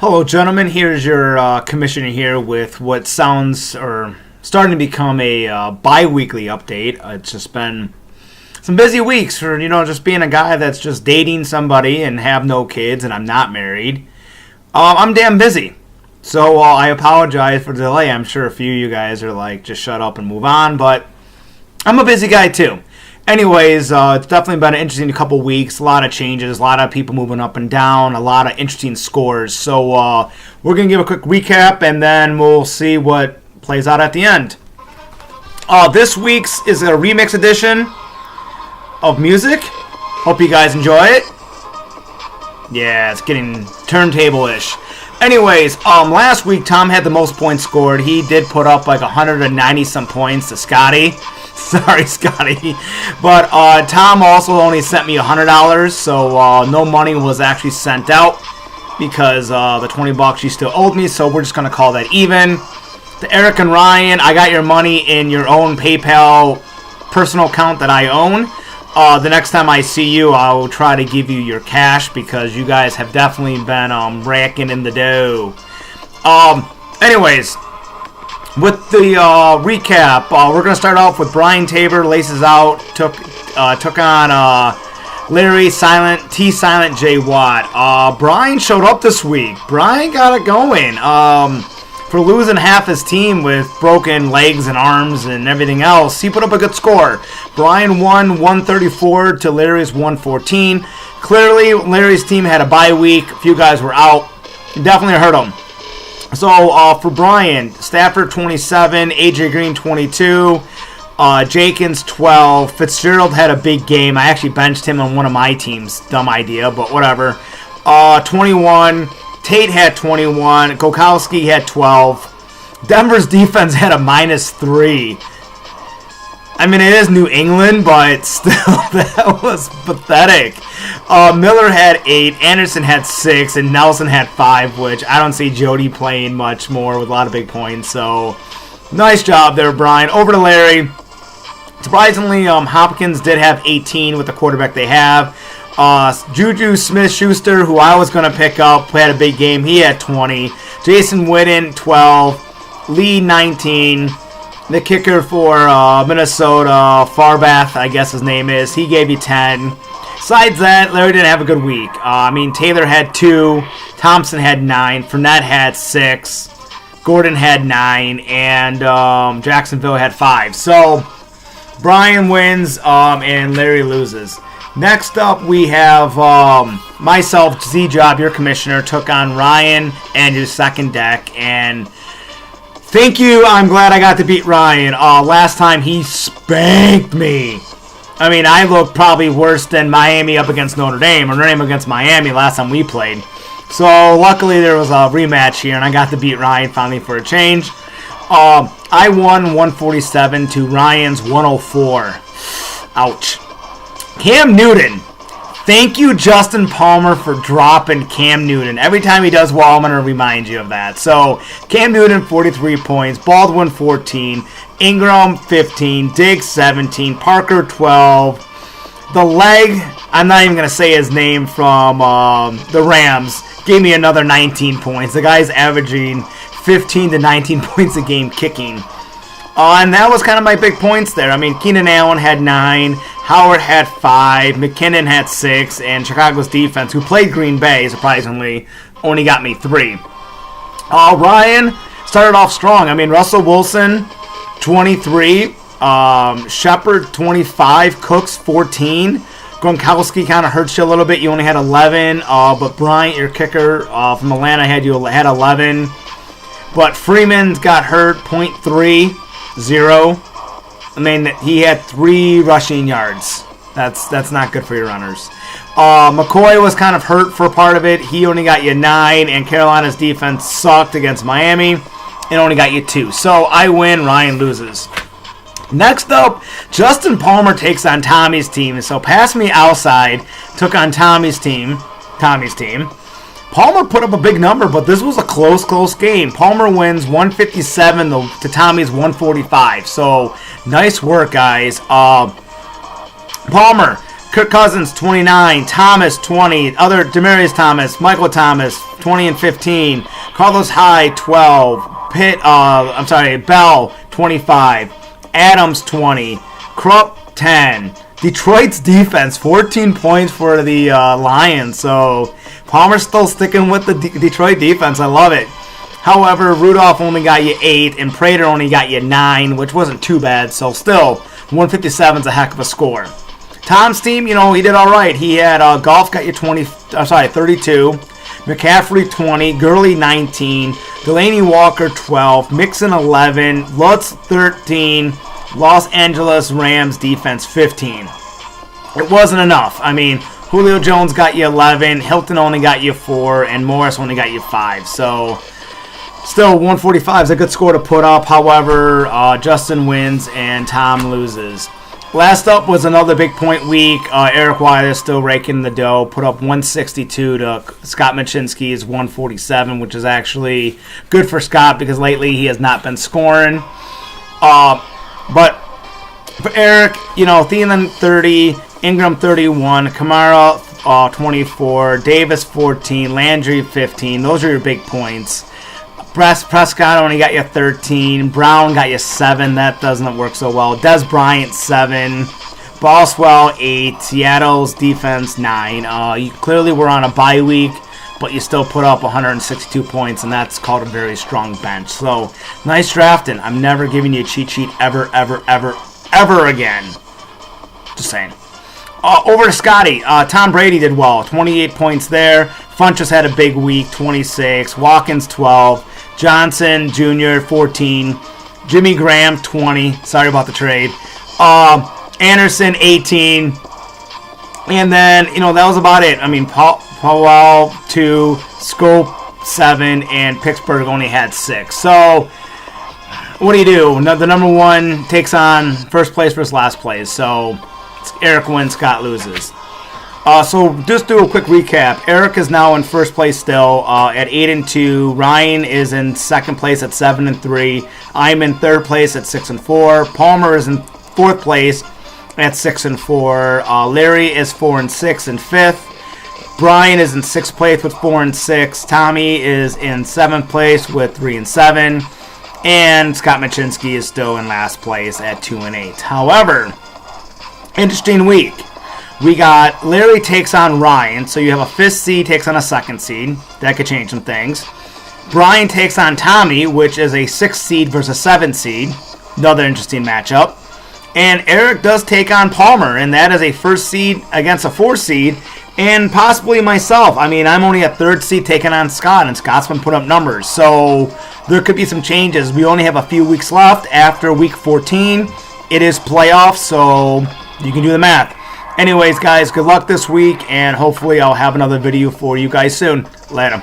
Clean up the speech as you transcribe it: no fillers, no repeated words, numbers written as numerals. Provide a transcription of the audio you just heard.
Hello, gentlemen. Here's your commissioner here with what sounds or starting to become a bi-weekly update. It's just been some busy weeks for, just being a guy that's just dating somebody and have no kids, and I'm not married. I'm damn busy. So I apologize for the delay. I'm sure a few of you guys are like, just shut up and move on, but I'm a busy guy too. Anyways, it's definitely been an interesting couple weeks. A lot of changes, a lot of people moving up and down, a lot of interesting scores. So we're going to give a quick recap, and then we'll see what plays out at the end. This week's is a remix edition of music. Hope you guys enjoy it. Yeah, it's getting turntable-ish. Anyways, last week Tom had the most points scored. He did put up like 190-some points to Scotty. Sorry, Scotty. But Tom also only sent me $100, so no money was actually sent out because the $20 he still owed me, so we're just going to call that even. To Eric and Ryan, I got your money in your own PayPal personal account that I own. The next time I see you, I will try to give you your cash because you guys have definitely been racking in the dough. Anyways, with the recap, we're going to start off with Brian Tabor, laces out, took on Larry Silent J Watt. Brian showed up this week. Brian got it going. For losing half his team with broken legs and arms and everything else, he put up a good score. Brian won 134 to Larry's 114. Clearly, Larry's team had a bye week. A few guys were out. It definitely hurt him. So, for Brian, Stafford 27, AJ Green 22, Jenkins 12. Fitzgerald had a big game. I actually benched him on one of my teams. Dumb idea, but whatever. 21. Tate had 21. Gokowski had 12. Denver's defense had a -3. I mean, it is New England, but still, that was pathetic. Miller had 8, Anderson had 6, and Nelson had 5, which I don't see Jody playing much more with a lot of big points. So, nice job there, Brian. Over to Larry. Surprisingly, Hopkins did have 18 with the quarterback they have. Juju Smith-Schuster, who I was going to pick up, had a big game. He had 20. Jason Witten, 12. Lee, 19. The kicker for Minnesota, Farbath, I guess his name is, he gave you 10. Besides that, Larry didn't have a good week. Taylor had 2. Thompson had 9. Fournette had 6. Gordon had 9. And Jacksonville had 5. So, Brian wins and Larry loses. Next up, we have myself, Z-Job, your commissioner, took on Ryan and his second deck. And thank you. I'm glad I got to beat Ryan. Last time, he spanked me. I mean, I looked probably worse than Miami up against Notre Dame, or Notre Dame against Miami last time we played. So, luckily, there was a rematch here, and I got to beat Ryan finally for a change. I won 147 to Ryan's 104. Ouch. Cam Newton. Thank you, Justin Palmer, for dropping Cam Newton. Every time he does well, I'm going to remind you of that. So, Cam Newton, 43 points. Baldwin, 14. Ingram, 15. Diggs, 17. Parker, 12. The leg, I'm not even going to say his name, from the Rams, gave me another 19 points. The guy's averaging 15 to 19 points a game kicking. And that was kind of my big points there. I mean, Keenan Allen had 9. Howard had 5, McKinnon had 6, and Chicago's defense, who played Green Bay, surprisingly, only got me 3. Ryan started off strong. I mean, Russell Wilson, 23, Shepard, 25, Cooks, 14. Gronkowski kind of hurts you a little bit. You only had 11, but Bryant, your kicker from Atlanta, had 11. But Freeman's got hurt, 0.3, 0. I mean, he had 3 rushing yards. That's not good for your runners. McCoy was kind of hurt for part of it. He only got you 9, and Carolina's defense sucked against Miami and only got you 2. So I win, Ryan loses. Next up, Justin Palmer takes on Tommy's team. So Pass Me Outside took on Tommy's team. Palmer put up a big number, but this was a close game. Palmer wins 157 to Tommy's 145. So, nice work, guys. Palmer, Kirk Cousins, 29. Thomas, 20. Demaryius Thomas, Michael Thomas, 20 and 15. Carlos Hyde, 12. Bell, 25. Adams, 20. Krupp, 10. Detroit's defense, 14 points for the Lions. So Palmer's still sticking with the Detroit defense. I love it. However, Rudolph only got you 8, and Prater only got you 9, which wasn't too bad. So still, 157 is a heck of a score. Tom's team, he did all right. He had Goff got you 32, McCaffrey 20, Gurley 19, Delaney Walker 12, Mixon 11, Lutz 13, Los Angeles Rams defense 15. It wasn't enough. I mean, Julio Jones got you 11, Hilton only got you 4, and Morris only got you 5. So still, 145 is a good score to put up. However, Justin wins and Tom loses. Last up was another big point week. Eric Weiler still raking the dough. Put up 162 to Scott Machinsky's 147, which is actually good for Scott because lately he has not been scoring. But for Eric, Thielen 30, Ingram 31, Kamara 24, Davis 14, Landry 15. Those are your big points. Prescott only got you 13. Brown got you 7. That doesn't work so well. Des Bryant 7. Boswell 8. Seattle's defense 9. You clearly were on a bye week, but you still put up 162 points, and that's called a very strong bench. So nice drafting. I'm never giving you a cheat sheet ever again. Just saying. Over to Scotty. Tom Brady did well. 28 points there. Funchess had a big week. 26. Watkins 12. Johnson Jr. 14. Jimmy Graham 20. Sorry about the trade. Anderson 18. And then, that was about it. I mean, Powell 2. Scope 7. And Pittsburgh only had 6. So what do? The number 1 takes on first place versus last place. So Eric wins, Scott loses. So just do a quick recap. Eric is now in first place still at 8-2. Ryan is in second place at 7-3. I'm in third place at 6-4. Palmer is in fourth place at 6-4. Larry is 4-6 in fifth. Brian is in sixth place with 4-6. Tommy is in seventh place with 3-7. And Scott Machinsky is still in last place at 2-8. However, interesting week. We got Larry takes on Ryan, so you have a 5th seed takes on a 2nd seed. That could change some things. Brian takes on Tommy, which is a 6th seed versus a 7th seed. Another interesting matchup. And Eric does take on Palmer, and that is a 1st seed against a 4th seed, and possibly myself. I mean, I'm only a 3rd seed taking on Scott, and Scott's been putting up numbers. So there could be some changes. We only have a few weeks left after week 14. It is playoffs, so you can do the math. Anyways, guys, good luck this week, and hopefully I'll have another video for you guys soon. Later.